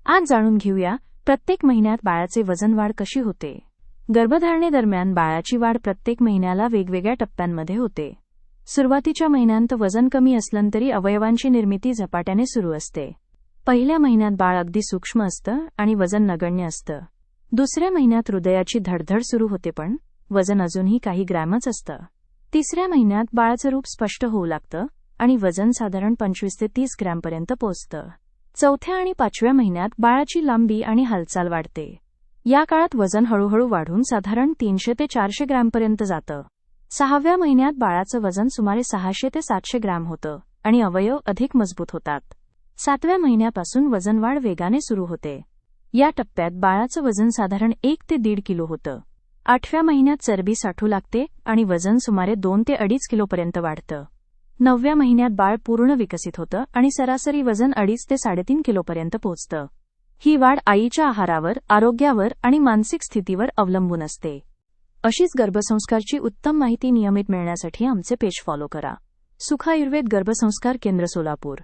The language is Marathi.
आज जाणून घेऊया प्रत्येक महिन्यात बाळाचे वजन वाढ कशी होते. गर्भधारणेदरम्यान बाळाची वाढ प्रत्येक महिन्याला वेगवेगळ्या टप्प्यांमध्ये होते. सुरुवातीच्या महिन्यांत वजन कमी असलं तरी अवयवांची निर्मिती झपाट्याने सुरू असते. पहिल्या महिन्यात बाळ अगदी सूक्ष्म असतं आणि वजन नगण्य असतं. दुसऱ्या महिन्यात हृदयाची धडधड सुरू होते पण वजन अजूनही काही ग्रॅमच असतं. तिसऱ्या महिन्यात बाळाचं रूप स्पष्ट होऊ लागतं आणि वजन साधारण 25 ते 30 ग्रॅमपर्यंत पोहोचतं. चौथ्या आणि पाचव्या महिन्यात बाळाची लांबी आणि हालचाल वाढते. या काळात वजन हळूहळू वाढून साधारण 300 ते 400 ग्रॅमपर्यंत जातं. सहाव्या महिन्यात बाळाचं वजन सुमारे 600 ते 700 ग्रॅम होतं आणि अवयव अधिक मजबूत होतात. सातव्या महिन्यापासून वजनवाढ वेगाने सुरू होते. या टप्प्यात बाळाचं वजन साधारण 1 ते 1.5 किलो होतं. आठव्या महिन्यात चरबी साठू लागते आणि वजन सुमारे 2 ते 2.5 किलोपर्यंत वाढतं. नवव्या महिन्यात बाळ पूर्ण विकसित होतं आणि सरासरी वजन 2.5 ते 3.5 किलोपर्यंत पोहोचतं. ही वाढ आईच्या आहारावर, आरोग्यावर आणि मानसिक स्थितीवर अवलंबून असते. अशीच गर्भसंस्कारची उत्तम माहिती नियमित मिळण्यासाठी आमचे पेज फॉलो करा. सुख आयुर्वेद गर्भसंस्कार केंद्र, सोलापूर.